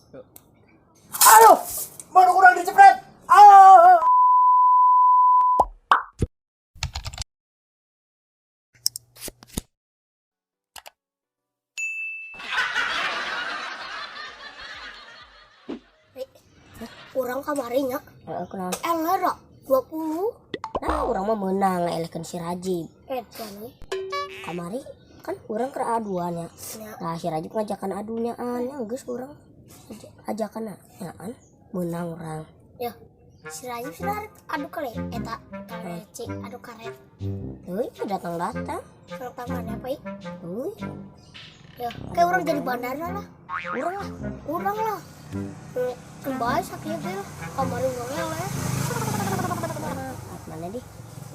Aduh, baru kurang dicepret. Aduh. Kurang kamarinya. Kenal. Elah 20. Nah, orang mah menang ngelehkeun si Rajib. Kan. Kamari kan urang keur aduan ya. Nah, si Rajib ngajakan adunya an, geus urang ajakan an menang urang. Ya. Si Rajib sudah adu kali eta cik adu karet. Euy, datang-datang. Datang mana apa ieu? Euy, Ya, kayak orang jadi bandara lah. Urang lah. Kembali sakit teh lah. Kamari urang eleh. mana di?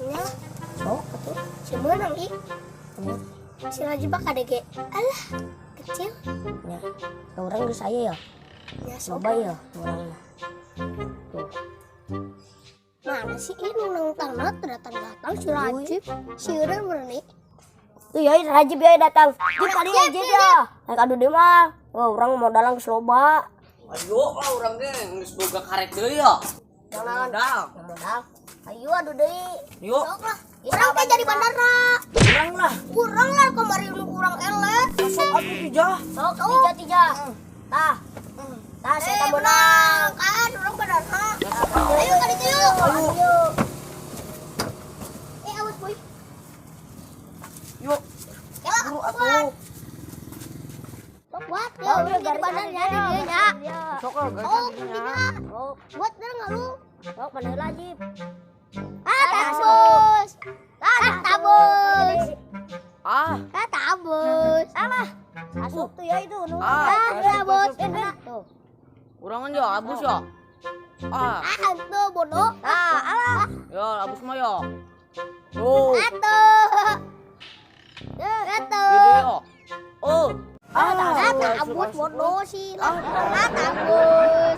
Nya, Oh, betul. si menang ih. Si Rajib kadege. Alah, kecil. Ya. Urang geus aya ya. Ya, Loba ya urang mah. Tuh. Mana sih ini nang tanah datang-datang si Rajib. Si urang berani. Tuh ya Rajib ya datang. Jib kali aja ya. Naik adu deui mah. Wah, urang modalan geus loba. Ayo lah urang ge geus boga karet deui ya. Jangan modal. Ayo adu deui. Yuk. Sok lah. Urang teh jadi bandara. Urang lah. Urang lah kamari nu urang eleh. Sok atuh tijah. Sok tiga. Tah. Tah saya menang kan urang bandara. Ayo ka ditu yuk. Ayo. Awas boy. Yuk. Ya, Buru atuh. sok buat. Ya urang jadi bandara jadi dia nya. Sok lah Oh, gajinya. kudinya. Buat bener enggak lu? Sok mana Rajib. Tabus. Tabus. Tabus. Alah. Asup tuh ya itu nu. Tabus. Tuh. Urangan ya abus ya. Tuh bodoh. Alah. Ya abus mah ya. Tuh. Atuh. Gede ya. Oh. Tabus bodoh sih. Tabus.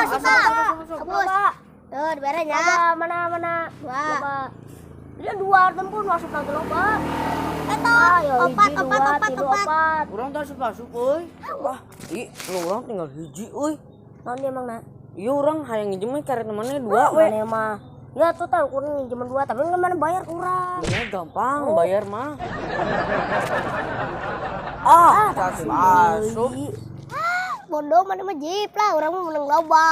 Suka. Tabus. Tuh, diberes ya. Mana. Wah. Dia dua tempur masuk lagi loba. Opat. Urang teh asup euy. Wah, nu urang tinggal hiji euy. Naon dia emang na? Iya urang hayang nginjem we karet mana dua we. Mana mah. Ya tuh tahu kurang minjem dua tapi enggak mana bayar kurang. Ya gampang bayar mah. Tas masuk. Bodoh mana mah jip lah, orang mau menang loba.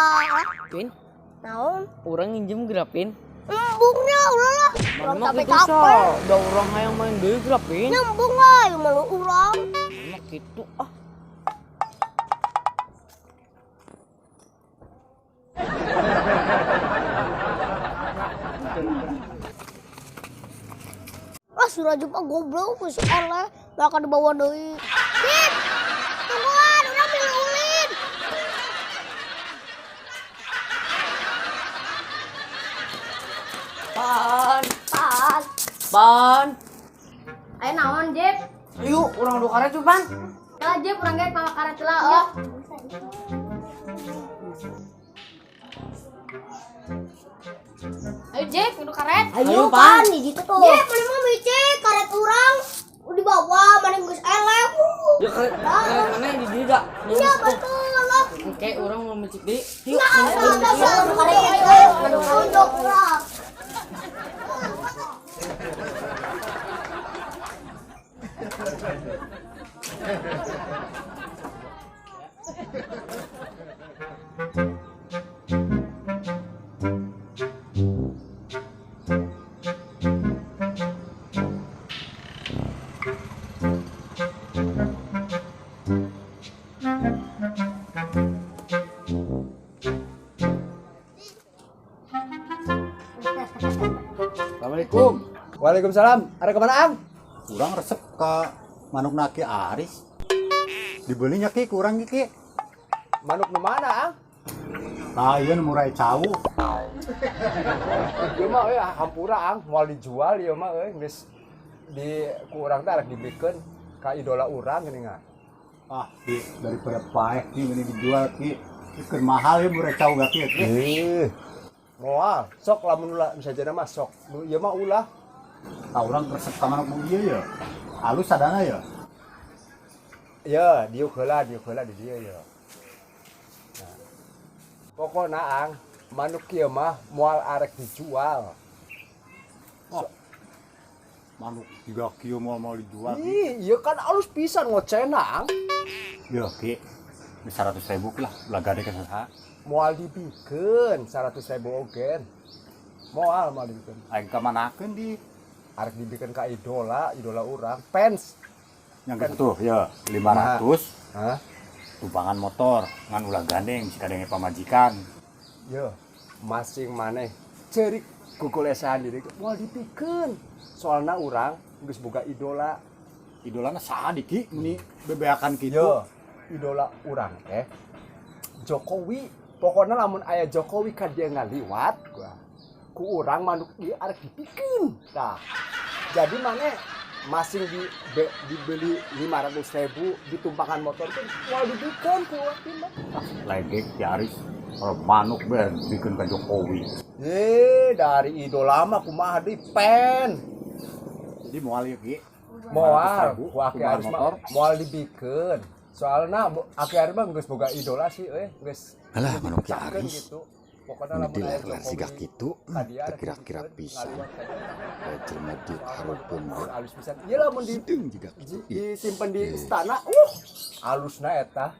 Pin, Naon? urang nginjem grapin. Nyambungnya ulah lah. Orang Mana gitu capek-capek. sa, da urang hayang main deui grapin. Nyambung lah, yang malu urang. Enak gitu ah. Si Rajib mah goblok, si eleh. Gak akan dibawa deui. Jip! Tungguan, urang mau ulin. Ban. Ayo naon Jep? Ayo urang do karet tuh ban. Ya Jep urang ge pama karet heula oh. Ayo Jep kudu karet. Ayo Pan. pan di situ tuh. Jip, mana mah mice karet urang. Udah dibawa, mana geus eleh. Ya karet mana di dieu da. Iya betul lah. Oke, urang mau mencik deui. Yuk. Untuk urang. Assalamualaikum. Waalaikumsalam. Ada kemana Ang? Kurang resep ke manuk naki Aris. Dibelinya ki kurang ki. Manuk nu mana Ang? Nah, ieu murai cau. Ieu mah hampura Ang, moal dijual ieu mah geus di ku urang teh arek dibikeun ka idola urang geuningan. Ah, daripada paek ki ini dijual ki. Ikeun mahal ya murai cau gak ki. Moal, sok lamun ulah misajana mah sok. Nu ieu mah ulah. Tah urang resep ka manuk ieu ya. Halus sadana ya. Ya, diuk heula di dieu ya. Nah. Pokona ang manuk kieu mah moal arek dijual. Manuk juga kieu mau dijual. Ih, ieu kan alus pisan ngocena ang. Ya ki. 100.000 lah, ulah gade ka saha. Moal dibikeun 100.000 ogen. Moal dibikeun. Aing ka manakeun di Arek dibikeun ka idola urang, fans. yang gitu ya 500 Hah? tumpangan motor ngan ulah gandeng si kadenge pamajikan. Yo, masing maneh ceurik kukulesan diri moal dipikeun. Soalna urang geus boga idola. Idolana saha di ki meni bebeakan kitu. Yo, idola urang Jokowi. Pokoknya lamun aya Jokowi ka dia ngaliwat ku urang manuk ieu arek dipikeun. Tah. Jadi maneh masing dibeli 500.000 ditumpangan motor itu moal dipikeun ku urang mah. Lagi Aris kalau manuk ber bikin ke Jokowi. Dari idola mah kumaha deui pen. Jadi moal ieu ki. Moal ku Aki tumpangan Aris motor. mah moal dibikeun. Soalna Aki Aris mah geus boga idola sih geus. Alah manuk Ki dicakeun Aris. gitu. Pokoknya Ini lamun aya diler-ler Jokowi sigah kitu, ka dia arek kira-kira dipikeun, pisan. ngaliwat ka dia. Jelema diuk harupeun we. Alus pisan. Ieu lamun Hideung jiga kitu. disimpen di istana, alusna eta.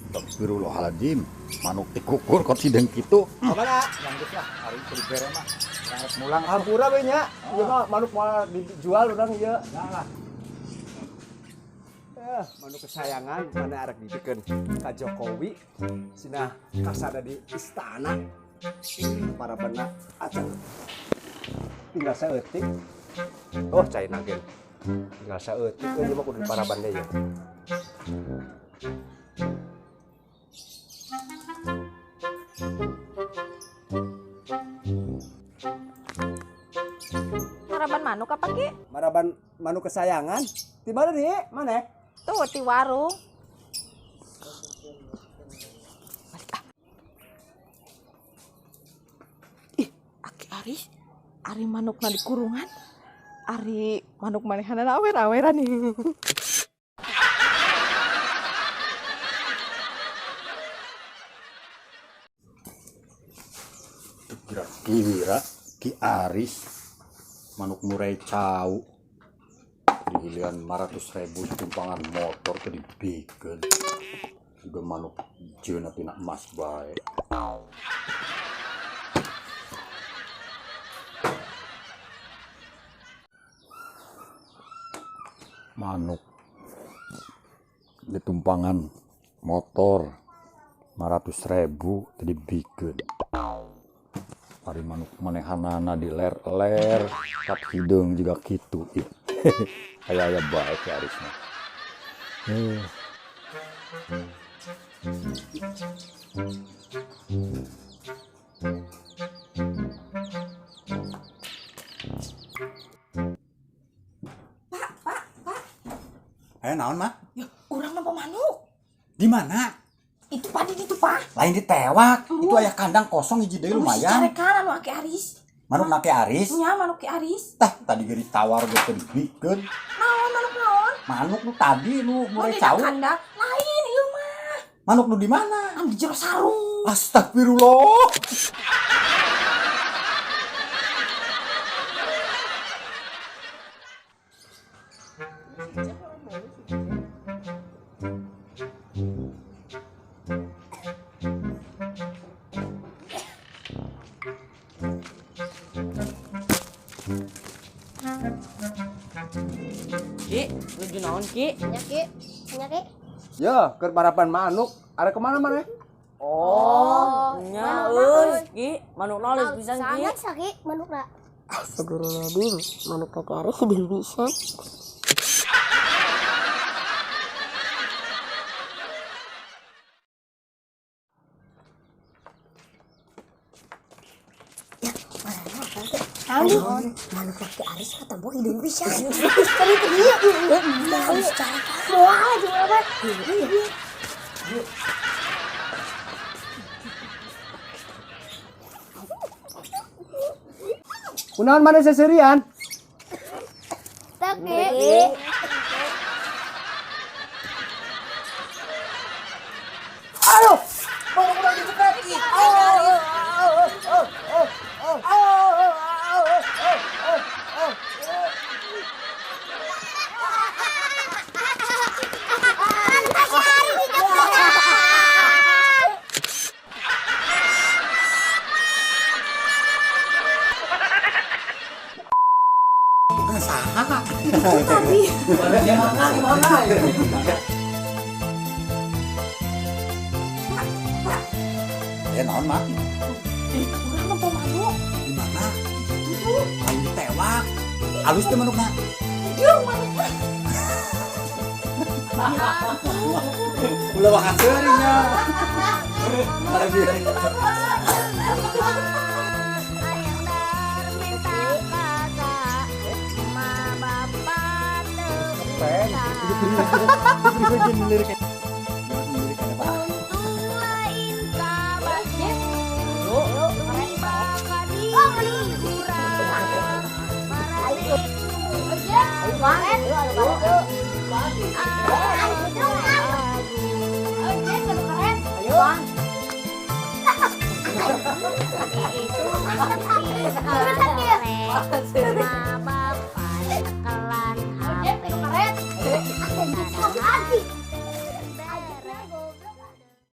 Astagfirullahaladzim, manuk dikukur kok sideng kitu. Kamana? Lanjut lah, hari itu dibere mah. Harus mulang. Hampura we nya. Ieu mah manuk moal dijual urang ieu. Lah. Manuk kesayangan mana arek dibikeun ka Jokowi. Cenah kasada di istana. Para benak acan. Tinggal saeutik. Oh, cai nagen. Tinggal saeutik ieu mah kudu para bande ya. Maraban manuk apa Ki? Maraban manuk kesayangan. Di mana nih? Mana? Tuh di warung. Ih, Aki Aris, Ari manukna di kurungan. Ari manuk manehana awer-aweran nih. Kira-kira Ki Aris manuk murai cau dihilian 500.000 tumpangan motor ke dibikeun. Juga manuk jeuna tina emas bae. Manuk ditumpangan motor 500.000 tadi dibikeun. Ari manuk manehanana di ler-ler kat hideung juga kitu. Aya bae Ki Aris mah. Naon mah? Ya, urang nampa manuk. Di mana? Itu padi itu, Pak. Lain ditewak. Itu aya kandang kosong hiji deui lumayan. Carekan anu Aki Aris. Manuk nake Aris. Nya manuk Ki Aris. Tah tadi ge ditawar ge teu dibikeun. Naon manuk naon? Manuk nu tadi nu Oh, murai di cau. kandang. Lain ieu mah. Manuk nu di mana? Anu di jero sarung. Astagfirullah. Ki, nuju naon Ki? Nya Ki. Nya Ki. Ya, keur marapan manuk. Arek kemana maneh? Oh, nya euy Ki, manuk naon pisan Ki? Sangat sakit manukna. Astagfirullahaladzim, manuk Ki Aris sideng pisan. Manuk Ki Aris kata boh hidung pisan. Tadi itu dia. Harus cara Moal aja apa? Kunaon maneh seserian? Tapi Naon mak? Urang mah manuk. Di mana? Paling ditewak. Halus teh manukna. Ulah makan seurinya. Ada biar. Ayo,